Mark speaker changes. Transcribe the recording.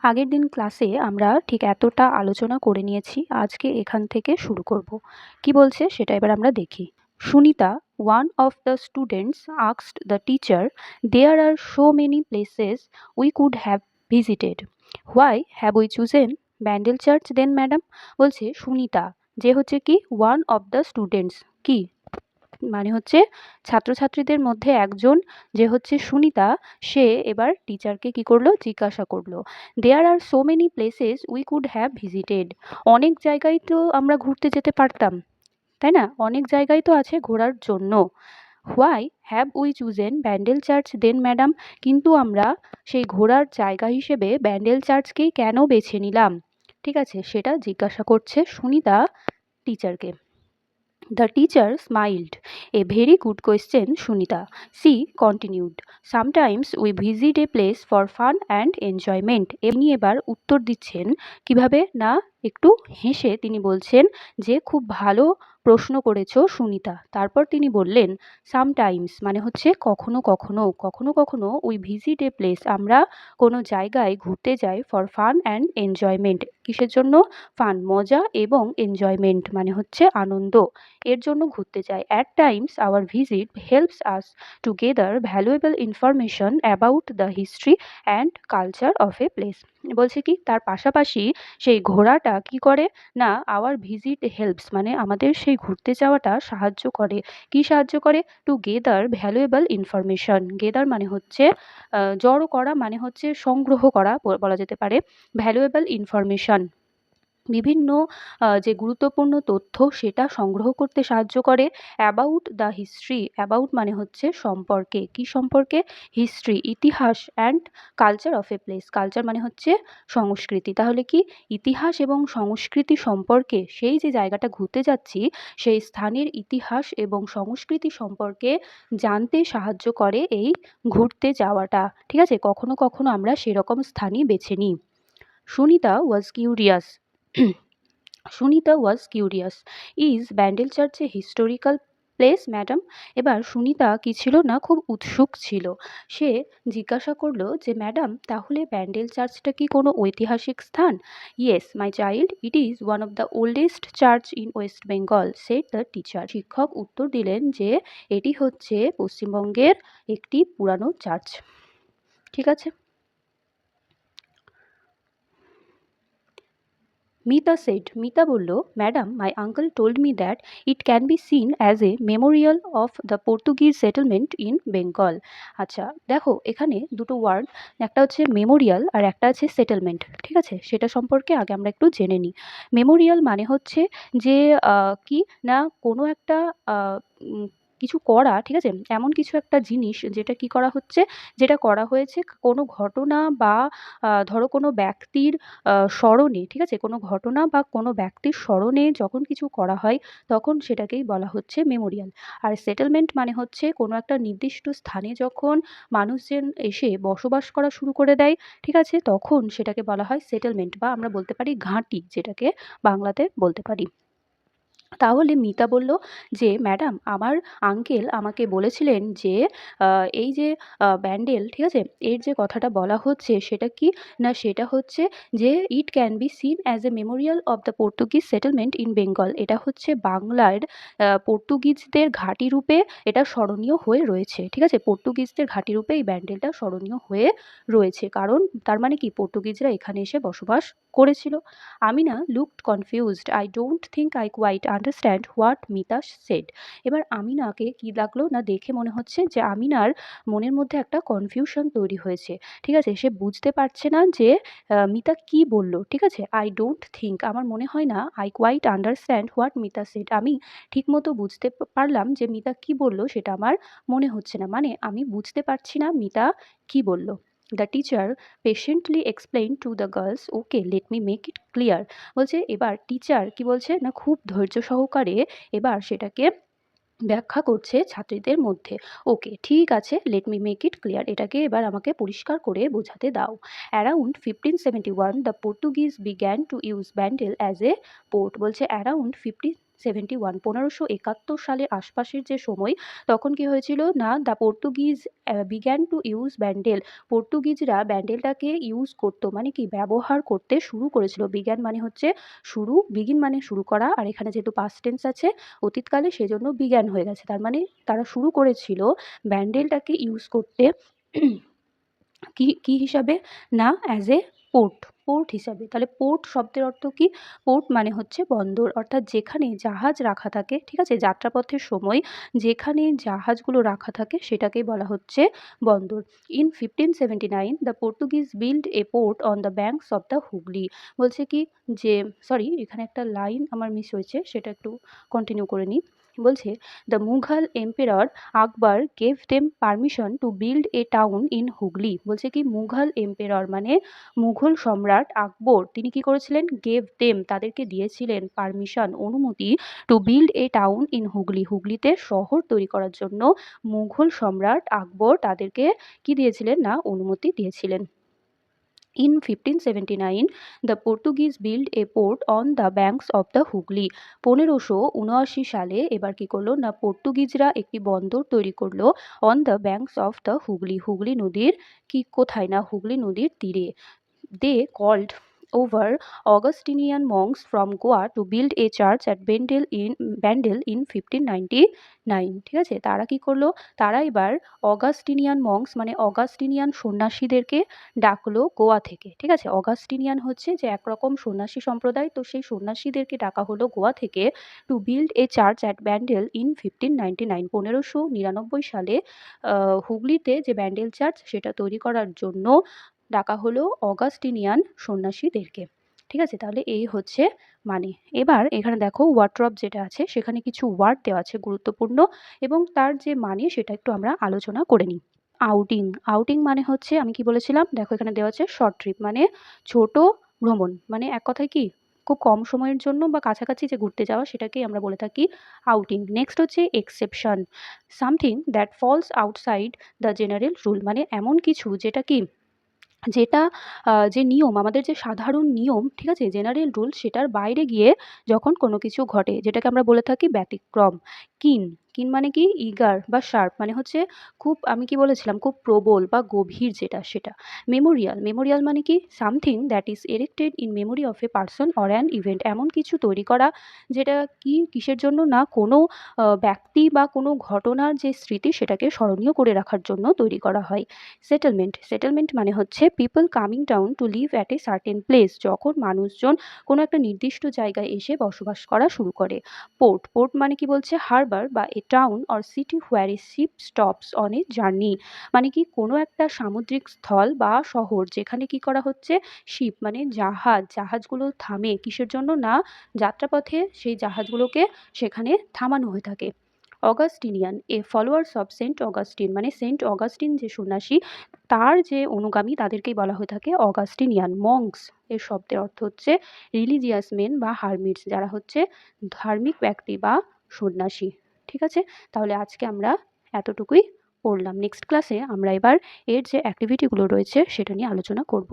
Speaker 1: আগের দিন ক্লাসে আমরা ঠিক এতটা আলোচনা করে নিয়েছি, আজকে এখান থেকে শুরু করব। কি বলছে সেটা এবার আমরা দেখি। Sunita, one of the students, asked the teacher, there are so many places we could have visited. Why have we chosen Bandel church then madam? বলছে সুনিতা, যে হচ্ছে কি one of the students, কি মানে হচ্ছে ছাত্রছাত্রীদের মধ্যে একজন, যে হচ্ছে সুনিতা, সে এবার টিচারকে কি করলো, জিজ্ঞাসা করলো, there are so many places we could have visited. অনেক জায়গায় তো আমরা ঘুরতে যেতে পারতাম, তাই না? অনেক জায়গায় তো আছে ঘোরার জন্য। Why have we chosen Bandel church then madam? কিন্তু আমরা সেই ঘোরার জায়গা হিসেবে ব্যান্ডেল চার্চকেই কেন বেছে নিলাম? ঠিক আছে, সেটা জিজ্ঞাসা করছে সুনিতা টিচারকে। The teacher smiled. A very good question, Sunita. She continued. Sometimes we visit a place for fun and enjoyment. এমনি এবার উত্তর দিচ্ছেন কিভাবে না, একটু হেসে তিনি বলছেন যে খুব ভালো প্রশ্ন করেছো সুনিতা। তারপর তিনি বললেন সামটাইমস মানে হচ্ছে কখনো কখনো, কখনো কখনো উই ভিজিট এ প্লেস, আমরা কোনো জায়গায় ঘুরতে যাই ফর ফান অ্যান্ড এনজয়মেন্ট। কিসের জন্য? ফান মজা, এবং এনজয়মেন্ট মানে হচ্ছে আনন্দ, এর জন্য ঘুরতে যাই। At times our visit helps us to gather valuable information about the history and culture of a place. বলছে কি তার পাশাপাশি সেই ঘোরাটা কি করে না, আওয়ার ভিজিট হেল্পস মানে আমাদের সেই ঘুরতে যাওয়াটা সাহায্য করে। কি সাহায্য করে? Two gather valuable information. Gather মানে হচ্ছে জড়ো করা, মানে হচ্ছে সংগ্রহ করা বলা যেতে পারে। ভ্যালুয়েবল ইনফরমেশন বিভিন্ন যে গুরুত্বপূর্ণ তথ্য সেটা সংগ্রহ করতে সাহায্য করে। অ্যাবাউট দ্য হিস্ট্রি, অ্যাবাউট মানে হচ্ছে সম্পর্কে, কি সম্পর্কে? হিস্ট্রি ইতিহাস, and culture of a place, culture মানে হচ্ছে সংস্কৃতি। তাহলে কি ইতিহাস এবং সংস্কৃতি সম্পর্কে, সেই যে জায়গাটা ঘুরতে যাচ্ছি সেই স্থানের ইতিহাস এবং সংস্কৃতি সম্পর্কে জানতে সাহায্য করে এই ঘুরতে যাওয়াটা। ঠিক আছে, কখনো কখনো আমরা সেরকম স্থানই বেছে নিই। Sunita was curious. Sunita was curious, is Bandel church a historical place madam? এবার সুনিতা কি ছিল না, খুব উৎসুক ছিল। সে জিজ্ঞাসা করলো যে ম্যাডাম, তাহলে ব্যান্ডেল চার্চটা কি কোনো ঐতিহাসিক স্থান? Yes my child, it is one of the oldest church in West Bengal, said the teacher. শিক্ষক উত্তর দিলেন যে এটি হচ্ছে পশ্চিমবঙ্গের একটি পুরানো চার্চ। ঠিক আছে। মিতা সেড, মিতা বলল, madam my uncle told me that it can be seen as a Memorial of the Portuguese settlement in Bengal. আচ্ছা দেখো, এখানে দুটো ওয়ার্ড, একটা হচ্ছে মেমোরিয়াল আর একটা আছে সেটেলমেন্ট। ঠিক আছে, সেটা সম্পর্কে আগে আমরা একটু জেনে নিই। মেমোরিয়াল মানে হচ্ছে যে কি না, কোনো একটা উম, কিছু করা, ঠিক আছে, এমন কিছু একটা জিনিস যেটা কি করা হচ্ছে, যেটা করা হয়েছে কোনো ঘটনা বা ধরো কোনো ব্যক্তির স্মরণে, ঠিক আছে, কোনো ঘটনা বা কোনো ব্যক্তির স্মরণে যখন কিছু করা হয় তখন সেটাকেই বলা হচ্ছে মেমোরিয়াল। আর সেটেলমেন্ট মানে হচ্ছে কোনো একটা নির্দিষ্ট স্থানে যখন মানুষজন এসে বসবাস করা শুরু করে দেয়, ঠিক আছে, তখন সেটাকে বলা হয় সেটেলমেন্ট, বা আমরা বলতে পারি ঘাঁটি, যেটাকে বাংলাতে বলতে পারি। তাহলে মিতা বলল যে ম্যাডাম, আমার আঙ্কেল আমাকে বলেছিলেন যে এই যে ব্যান্ডেল, ঠিক আছে, এর যে কথাটা বলা হচ্ছে সেটা কি না, সেটা হচ্ছে যে it can be seen as a Memorial of the Portuguese settlement in Bengal. এটা হচ্ছে বাংলার পর্তুগিজদের ঘাঁটি রূপে এটা স্মরণীয় হয়ে রয়েছে। ঠিক আছে, পর্তুগিজদের ঘাঁটি রূপে এই ব্যান্ডেলটা স্মরণীয় হয়ে রয়েছে, কারণ তার মানে কি পর্তুগিজরা এখানে এসে বসবাস করেছিল। Amina looked confused, I don't think I quite understand what Mita said. এবার আমিনাকে কি লাগলো না, দেখে মনে হচ্ছে যে আমিনার মনের মধ্যে একটা কনফিউশন তৈরি হয়েছে। ঠিক আছে, সে বুঝতে পারছে না যে মিতা কি বলল। ঠিক আছে, আই ডোন্ট থিঙ্ক, আমার মনে হয় না, I quite understand what Mita said, আমি ঠিকমতো বুঝতে পারলাম যে মিতা কি বলল সেটা আমার মনে হচ্ছে না, মানে আমি বুঝতে পারছি না মিতা কি বলল। The teacher patiently explain to the girls, okay let me make it clear. বলছে এবার টিচার কি বলছে না, খুব ধৈর্য সহকারে এবার সেটাকে ব্যাখ্যা করছে ছাত্রীদের মধ্যে। ওকে ঠিক আছে, let me make it clear, এটাকে এবার আমাকে পরিষ্কার করে বোঝাতে দাও। Around 1571 the Portuguese began to use Bandel as a port. বলছে অ্যারাউন্ড 1571 1571 সালের আশপাশের যে সময়, তখন কি হয়েছিল না, the Portuguese began to use Bandel, পর্তুগিজরা ব্যান্ডেলটাকে ইউজ করতো মানে কি ব্যবহার করতে শুরু করেছিল। বিগ্যান মানে হচ্ছে শুরু, বিগিন মানে শুরু করা, আর এখানে যেহেতু পাস্ট টেন্স আছে অতীতকালে সেজন্য বিগ্যান হয়ে গেছে, তার মানে তারা শুরু করেছিল ব্যান্ডেলটাকে ইউজ করতে কি কি হিসাবে না, অ্যাজ এ পোর্ট, পোর্ট হিসাবে। তাহলে পোর্ট শব্দের অর্থ কি? পোর্ট মানে হচ্ছে বন্দর, অর্থাৎ যেখানে জাহাজ রাখা থাকে, ঠিক আছে, যাত্রাপথের সময় যেখানে জাহাজগুলো রাখা থাকে সেটাকেই বলা হচ্ছে বন্দর। In 1579 the Portuguese build a port on the banks of the Hooghly. বলছে কি যে, সরি এখানে একটা লাইন আমার মিস হয়েছে, সেটা একটু কন্টিনিউ করে নিই। বলছে the Mughal emperor Akbar gave them permission to build a town in Hooghly. বলছে কি মুঘল এম্পেরর মানে মুঘল সম্রাট আকবর, তিনি কি করেছিলেন, গেভ দেম তাদেরকে দিয়েছিলেন, পারমিশন অনুমতি, to build a town in Hooghly, হুগলিতে শহর তৈরি করার জন্য মুঘল সম্রাট আকবর তাদেরকে কি দিয়েছিলেন না, অনুমতি দিয়েছিলেন। In 1579 the Portuguese built a port on the banks of the Hooghly. 1579 সালে এবার কি করলো না, পর্তুগিজরা একটি বন্দর তৈরি করলো on the banks of the Hooghly, Hooghly নদীর কি কোথায় না, হুগলি নদীর তীরে। They called over Augustinian monks from Goa to build a church at Bandel in 1599। ঠিক আছে, তারা কি করলো, তারা এবার অগাস্টিনিয়ান মঙ্কস মানে অগাস্টিনিয়ান সন্ন্যাসীদেরকে ডাকলো গোয়া থেকে। ঠিক আছে, অগাস্টিনিয়ান হচ্ছে যে একরকম সন্ন্যাসী সম্প্রদায়, তো সেই সন্ন্যাসীদেরকে ডাকা হলো গোয়া থেকে, to build a church at Bandel in 1599 1599 সালে হুগলিতে যে ব্যান্ডেল চার্চ সেটা তৈরি করার জন্য ডাকা হলো অগাস্টিনিয়ান সন্ন্যাসীদেরকে। ঠিক আছে, তাহলে এই হচ্ছে মানে। এবার এখানে দেখো ওয়ার্ড্রপ যেটা আছে সেখানে কিছু ওয়ার্ড দেওয়া আছে গুরুত্বপূর্ণ, এবং তার যে মানে সেটা একটু আমরা আলোচনা করে নিই। আউটিং, আউটিং মানে হচ্ছে আমি কি বলেছিলাম, দেখো এখানে দেওয়া আছে শর্ট ট্রিপ মানে ছোট ভ্রমণ, মানে এক কথায় কি খুব কম সময়ের জন্য বা কাছাকাছি যে ঘুরতে যাওয়া সেটাকেই আমরা বলে থাকি আউটিং। নেক্সট হচ্ছে exception, something that falls outside the general rule, মানে এমন কিছু যেটা কি, যেটা যে নিয়ম আমাদের যে সাধারণ নিয়ম, ঠিক আছে, জেনারেল রুল, সেটার বাইরে গিয়ে যখন কোনো কিছু ঘটে যেটাকে আমরা বলে থাকি ব্যতিক্রম। কিন, কিন মানে কি ইগার বা শার্প, মানে হচ্ছে খুব, আমি কি বলেছিলাম, খুব প্রবল বা গভীর যেটা সেটা। মেমোরিয়াল, মেমোরিয়াল মানে কি something that is erected in memory of a person or an event, এমন কিছু তৈরি করা যেটা কি কিসের জন্য না, কোনো ব্যক্তি বা কোনো ঘটনার যে স্মৃতি সেটাকে স্মরণীয় করে রাখার জন্য তৈরি করা হয়। সেটেলমেন্ট, সেটেলমেন্ট মানে হচ্ছে people coming down to live at a certain place, যখন মানুষজন কোনো একটা নির্দিষ্ট জায়গায় এসে বসবাস করা শুরু করে। পোর্ট, পোর্ট মানে কি বলছে হারবার বা a town or city where a ship stops on a journey, মানে কি কোনো একটা সামুদ্রিক স্থল বা শহর যেখানে কি করা হচ্ছে, শিপ মানে জাহাজ, জাহাজগুলো থামে কিসের জন্য না, যাত্রাপথে সেই জাহাজগুলোকে সেখানে থামানো হয়ে থাকে। Augustinian, a followers of Saint Augustine, মানে সেন্ট অগাস্টিন যে সন্ন্যাসী তার যে অনুগামী তাদেরকেই বলা হয়ে থাকে অগাস্টিনিয়ান। মঙ্কস এর শব্দের অর্থ হচ্ছে রিলিজিয়াস মেন বা হারমিটস, যারা হচ্ছে ধার্মিক ব্যক্তি বা সন্ন্যাসী। ঠিক আছে, তাহলে আজকে আমরা এতটুকুই পড়লাম। নেক্সট ক্লাসে আমরা এবার এর যে অ্যাক্টিভিটিগুলো রয়েছে সেটা নিয়ে আলোচনা করব।